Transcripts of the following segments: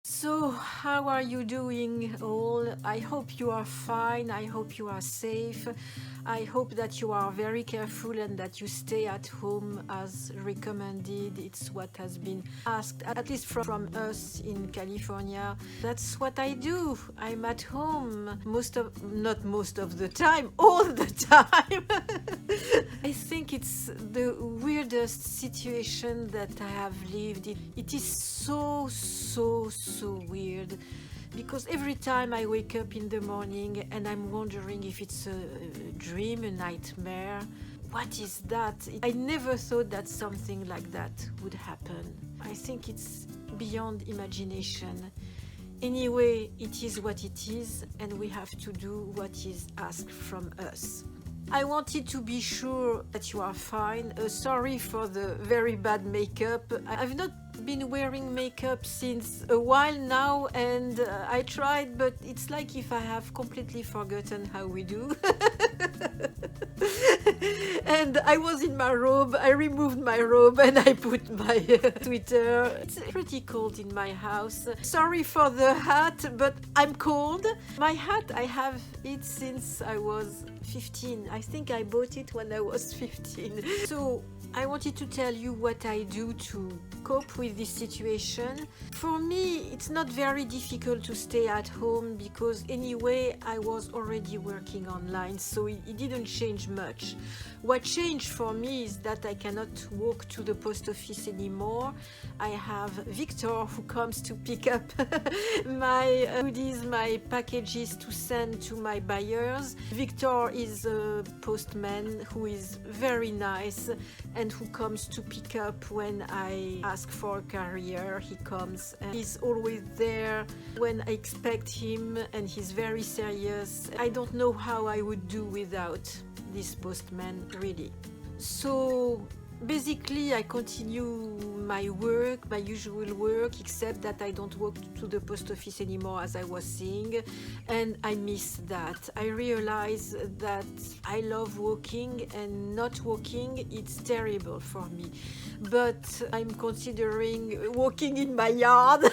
So, how are you doing all? I hope you are fine. I hope you are safe. I hope that you are very careful and that you stay at home as recommended. It's what has been asked, at least from us in California. That's what I do. I'm at home not most of the time, all the time. I think it's the weirdest situation that I have lived. It is so weird because every time I wake up in the morning and I'm wondering if it's a dream, a nightmare. What is that? I never thought that something like that would happen. I think it's beyond imagination. Anyway, it is what it is, and we have to do what is asked from us. I wanted to be sure that you are fine. Sorry for the very bad makeup. I've not been wearing makeup since a while now, and I tried, but it's like if I have completely forgotten how we do. And I was in my robe. I removed my robe and I put my sweater. It's pretty cold in my house. Sorry for the hat, but I'm cold. My hat, I have it since I was 15. I think I bought it when I was 15. So I wanted to tell you what I do to cope with this situation. For me, it's not very difficult to stay at home because anyway, I was already working online, so it didn't change much. What changed for me is that I cannot walk to the post office anymore. I have Victor who comes to pick up my goodies, my packages to send to my buyers. Victor is a postman who is very nice and who comes to pick up when I ask for a carrier. He comes and he's always there when I expect him, and he's very serious. I don't know how I would do without this postman, really. So basically I continue my work, my usual work, except that I don't walk to the post office anymore, as I was saying, and I miss that. I realize that I love walking, and not walking, it's terrible for me. But I'm considering walking in my yard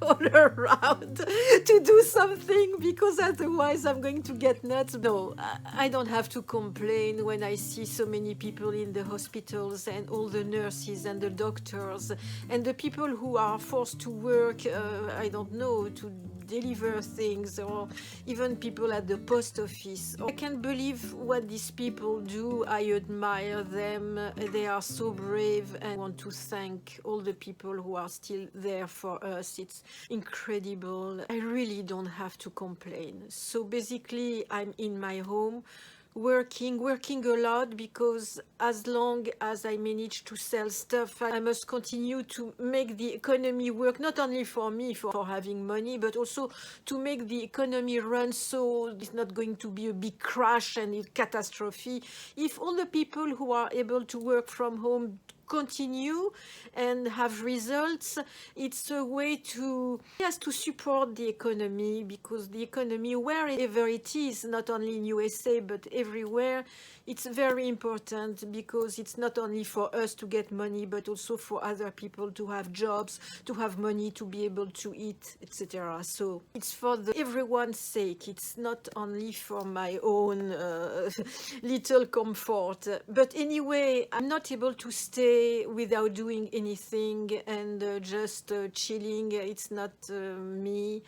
all around to do something, because otherwise I'm going to get nuts. No, I don't have to complain when I see so many people in the hospitals and all the nurses and the doctors and the people who are forced to work, I don't know, to deliver things, or even people at the post office. I can't believe what these people do. I admire them. They are so brave, and I want to thank all the people who are still there for us. It's incredible. I really don't have to complain. So basically, I'm in my home working a lot, because as long as I manage to sell stuff, I must continue to make the economy work, not only for me for having money, but also to make the economy run, so it's not going to be a big crash and a catastrophe. If all the people who are able to work from home continue and have results, it's a way to, yes, to support the economy, because the economy, wherever it is, not only in USA but everywhere, it's very important, because it's not only for us to get money, but also for other people to have jobs, to have money, to be able to eat, etc. So it's for everyone's sake. It's not only for my own little comfort. But anyway, I'm not able to stay without doing anything and just chilling. It's not me.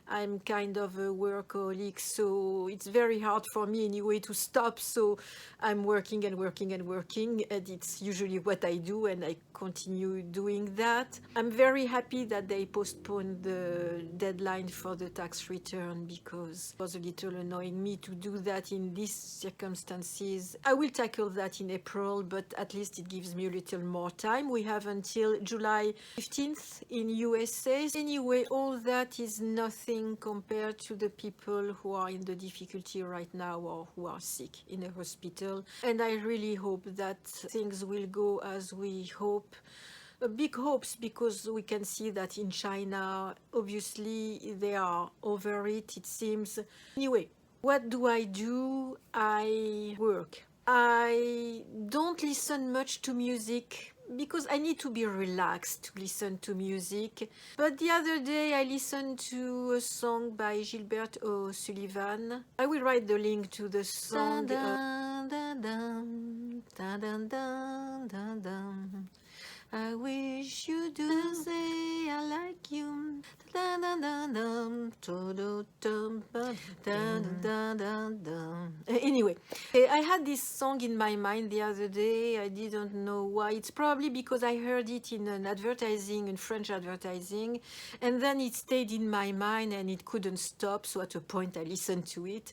I'm kind of a workaholic, so it's very hard for me anyway to stop. So I'm working and working and working, and it's usually what I do, and I continue doing that. I'm very happy that they postponed the deadline for the tax return, because it was a little annoying me to do that in these circumstances. I will tackle that in April, but at least it gives me a little more time. We have until July 15th in USA. Anyway, all that is nothing compared to the people who are in the difficulty right now, or who are sick in a hospital. And I really hope that things will go as we hope. Big hopes, because we can see that in China, obviously they are over it, it seems. Anyway, what do? I work. I don't listen much to music, because I need to be relaxed to listen to music. But the other day I listened to a song by Gilbert or Sullivan. I will write the link to the song. Dun, dun, dun, dun, dun, dun, dun, dun. I wish you do say I like you. Dun, dun, dun, dun, dun, dun, dun, dun, dun, dun, dun. Anyway, I had this song in my mind the other day. I didn't know why. It's probably because I heard it in an advertising, in French advertising, and then it stayed in my mind and it couldn't stop. So at a point I listened to it.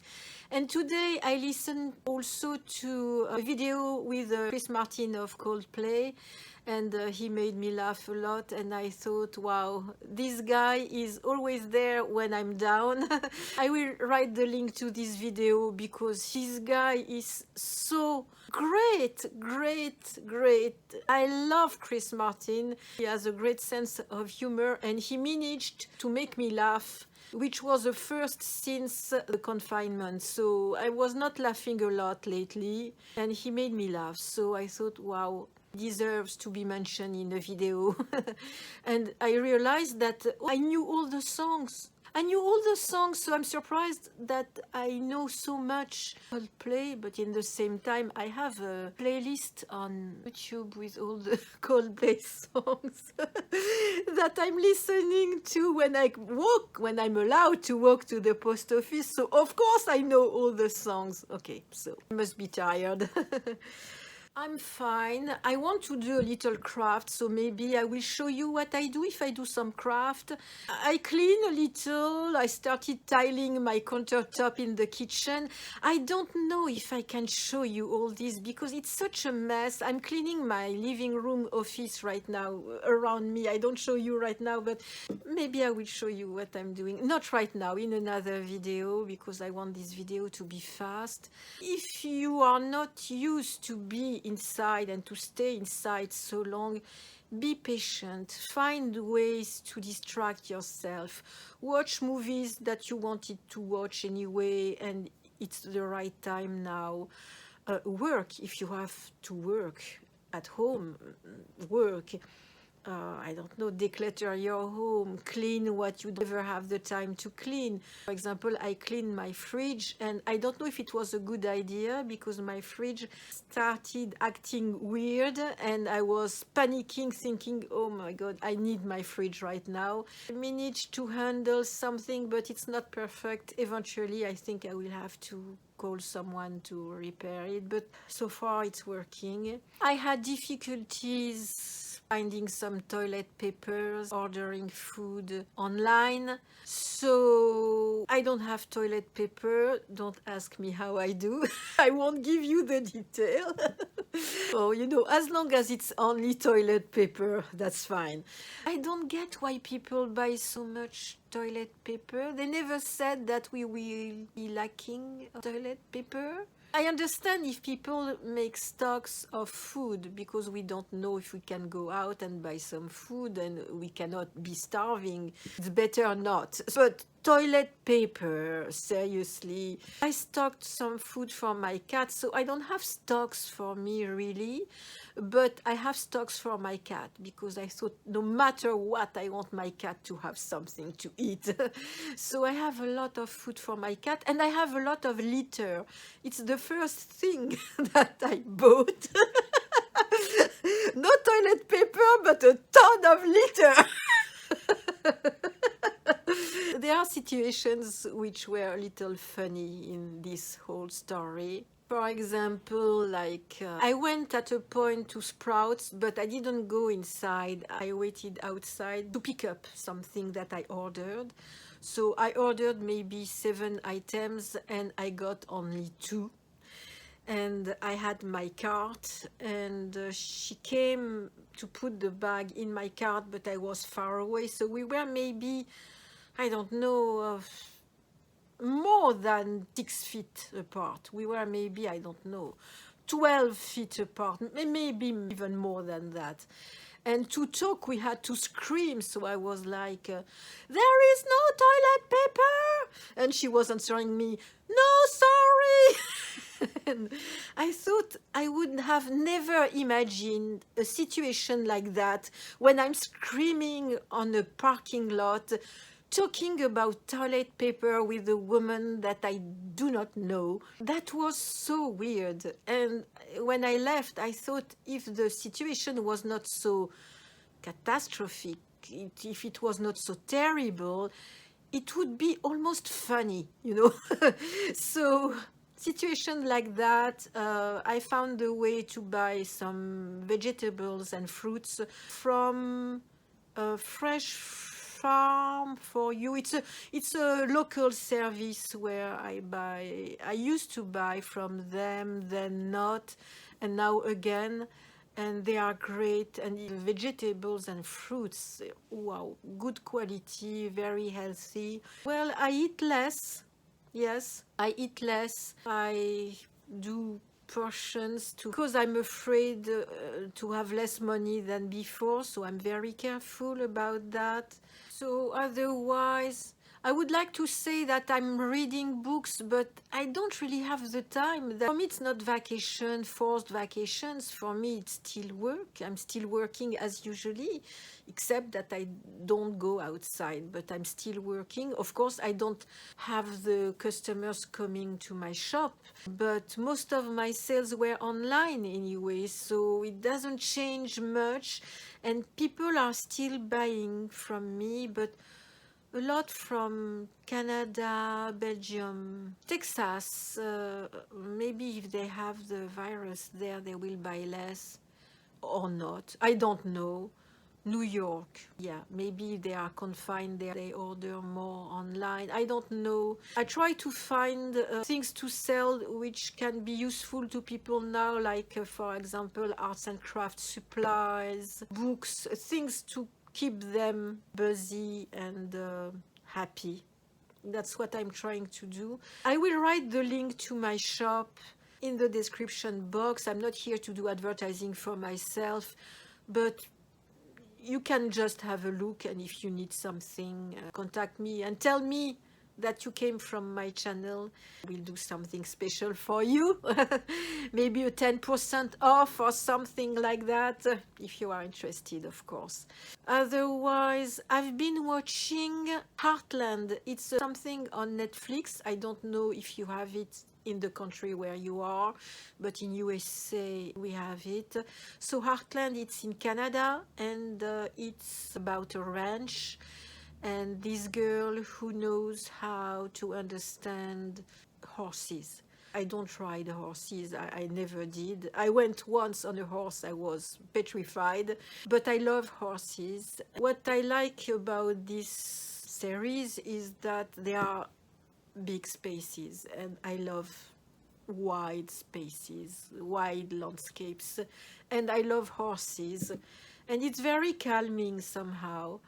And today I listened also to a video with Chris Martin of Coldplay. And he made me laugh a lot, and I thought, wow, this guy is always there when I'm down. I will write the link to this video because his guy is so great. I love Chris Martin. He has a great sense of humor, and he managed to make me laugh, which was the first since the confinement. So I was not laughing a lot lately, and he made me laugh. So I thought, wow, deserves to be mentioned in the video. And I realized that I knew all the songs. So I'm surprised that I know so much Coldplay, but in the same time I have a playlist on YouTube with all the Coldplay songs that I'm listening to when I walk, when I'm allowed to walk to the post office. So of course I know all the songs. Okay, so I must be tired. I'm fine. I want to do a little craft, so maybe I will show you what I do if I do some craft. I clean a little. I started tiling my countertop in the kitchen. I don't know if I can show you all this because it's such a mess. I'm cleaning my living room office right now around me. I don't show you right now, but maybe I will show you what I'm doing. Not right now, in another video, because I want this video to be fast. If you are not used to be inside and to stay inside so long, be patient. Find ways to distract yourself. Watch movies that you wanted to watch anyway, and it's the right time now. Work if you have to work at home. Work. I don't know, declutter your home, clean what you never have the time to clean. For example, I cleaned my fridge, and I don't know if it was a good idea because my fridge started acting weird and I was panicking, thinking, oh my God, I need my fridge right now. I managed to handle something, but it's not perfect. Eventually, I think I will have to call someone to repair it, but so far it's working. I had difficulties finding some toilet papers, ordering food online. So I don't have toilet paper. Don't ask me how I do. I won't give you the detail. Oh, you know, as long as it's only toilet paper, that's fine. I don't get why people buy so much toilet paper. They never said that we will be lacking toilet paper. I understand if people make stocks of food because we don't know if we can go out and buy some food and we cannot be starving. It's better not. But toilet paper, seriously. I stocked some food for my cat, so I don't have stocks for me really, but I have stocks for my cat because I thought no matter what, I want my cat to have something to eat. So I have a lot of food for my cat, and I have a lot of litter. It's the first thing that I bought. No toilet paper, but a ton of litter. There are situations which were a little funny in this whole story. For example, like I went at a point to Sprouts, but I didn't go inside. I waited outside to pick up something that I ordered. So I ordered maybe 7 items and I got only 2. And I had my cart, and she came to put the bag in my cart, but I was far away. So we were maybe, I don't know, more than 6 feet apart. We were maybe, I don't know, 12 feet apart, maybe even more than that. And to talk, we had to scream. So I was like, there is no toilet paper. And she was answering me, no, sorry. And I thought I would have never imagined a situation like that when I'm screaming on a parking lot, talking about toilet paper with a woman that I do not know. That was so weird. And when I left, I thought if the situation was not so catastrophic, if it was not so terrible, it would be almost funny, you know. So situation like that, I found a way to buy some vegetables and fruits from a fresh farm for you. It's a local service where I used to buy from them, then not, and now again. And they are great, and the vegetables and fruits, wow, good quality, very healthy. Well, I eat less. Yes, I eat less. I do portions too because I'm afraid to have less money than before, so I'm very careful about that. So otherwise, I would like to say that I'm reading books, but I don't really have the time. For me, it's not vacation, forced vacations. For me, it's still work. I'm still working as usually, except that I don't go outside, but I'm still working. Of course, I don't have the customers coming to my shop, but most of my sales were online anyway, so it doesn't change much, and people are still buying from me, but a lot from Canada, Belgium, Texas. Maybe if they have the virus there, they will buy less or not. I don't know. New York, yeah, maybe they are confined there, they order more online. I don't know. I try to find things to sell which can be useful to people now, like for example, arts and crafts supplies, books, things to keep them busy and happy. That's what I'm trying to do. I will write the link to my shop in the description box. I'm not here to do advertising for myself, but you can just have a look, and if you need something, contact me and tell me that you came from my channel. We'll do something special for you. Maybe a 10% off or something like that, if you are interested, of course. Otherwise, I've been watching Heartland. It's something on Netflix. I don't know if you have it in the country where you are, but in USA we have it. So Heartland, it's in Canada, and it's about a ranch and this girl who knows how to understand horses. I don't ride horses. I never did. I went once on a horse. I was petrified, but I love horses. What I like about this series is that there are big spaces, and I love wide spaces, wide landscapes, and I love horses, and it's very calming somehow.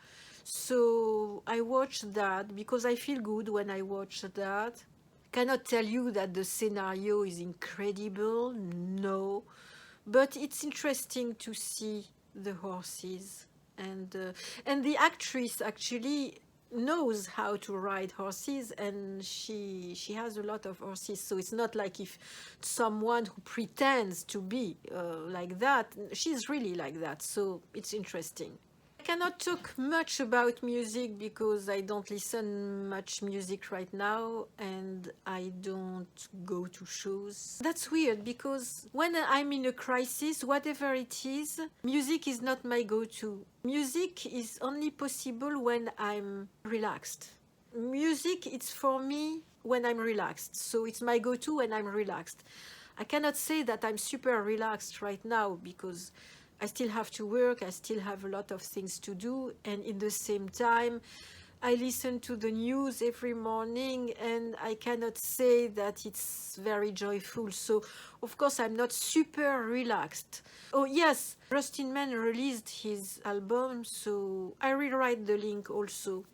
So I watch that because I feel good when I watch that. Cannot tell you that the scenario is incredible, no, but it's interesting to see the horses, and the actress actually knows how to ride horses, and she has a lot of horses, so it's not like if someone who pretends to be like that. She's really like that, so it's interesting. I cannot talk much about music because I don't listen much music right now, and I don't go to shows. That's weird because when I'm in a crisis, whatever it is, music is not my go-to. Music is only possible when I'm relaxed. Music is for me when I'm relaxed, so it's my go-to when I'm relaxed. I cannot say that I'm super relaxed right now because I still have to work, I still have a lot of things to do, and in the same time, I listen to the news every morning, and I cannot say that it's very joyful. So, of course, I'm not super relaxed. Oh, yes, Rustin Man released his album, so I will write the link also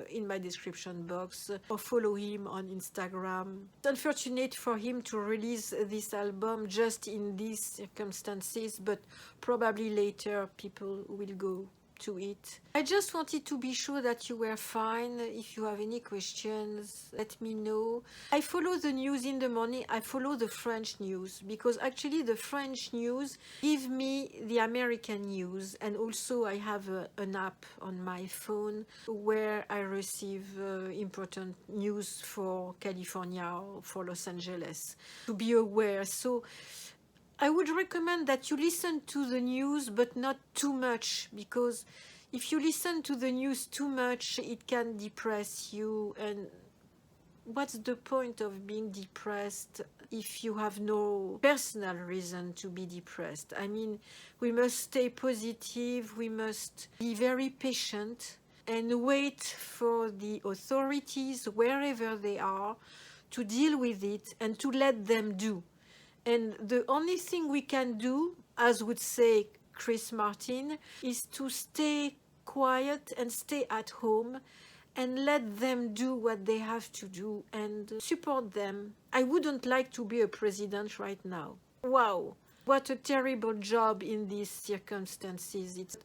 in my description box, or follow him on Instagram. It's unfortunate for him to release this album just in these circumstances, but probably later people will go to it. I just wanted to be sure that you were fine. If you have any questions, let me know. I follow the news in the morning. I follow the French news because actually the French news give me the American news, and also I have an app on my phone where I receive important news for California or for Los Angeles to be aware. So I would recommend that you listen to the news, but not too much, because if you listen to the news too much, it can depress you. And what's the point of being depressed if you have no personal reason to be depressed? I mean, we must stay positive, we must be very patient and wait for the authorities, wherever they are, to deal with it and to let them do. And the only thing we can do, as would say Chris Martin, is to stay quiet and stay at home and let them do what they have to do and support them. I wouldn't like to be a president right now. Wow, what a terrible job in these circumstances.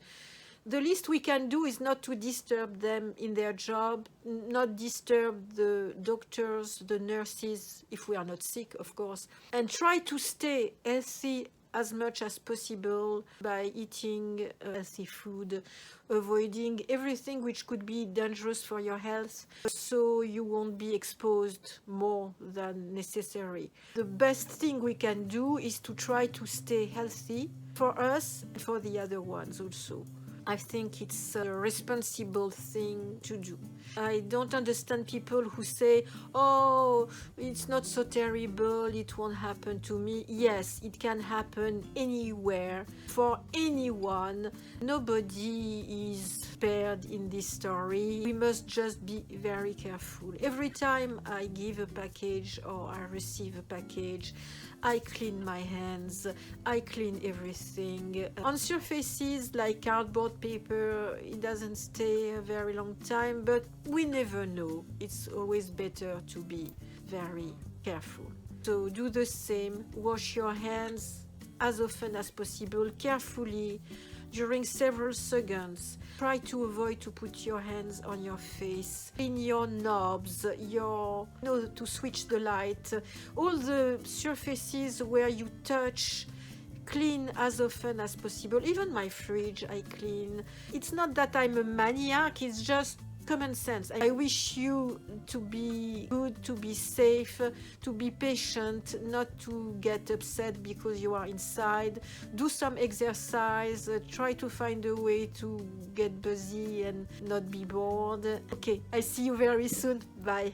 The least we can do is not to disturb them in their job, not disturb the doctors, the nurses, if we are not sick, of course, and try to stay healthy as much as possible by eating healthy food, avoiding everything which could be dangerous for your health, so you won't be exposed more than necessary. The best thing we can do is to try to stay healthy for us and for the other ones also. I think it's a responsible thing to do. I don't understand people who say, oh, it's not so terrible, it won't happen to me. Yes, it can happen anywhere, for anyone. Nobody is spared in this story. We must just be very careful. Every time I give a package or I receive a package, I clean my hands, I clean everything. On surfaces like cardboard paper, it doesn't stay a very long time, but we never know. It's always better to be very careful. So do the same, wash your hands as often as possible, carefully, during several seconds. Try to avoid to put your hands on your face, in your knobs, to switch the light, all the surfaces where you touch. Clean as often as possible. Even my fridge I clean. It's not that I'm a maniac, it's just common sense. I wish you to be good, to be safe, to be patient, not to get upset because you are inside. Do some exercise, try to find a way to get busy and not be bored. Okay, I see you very soon. Bye.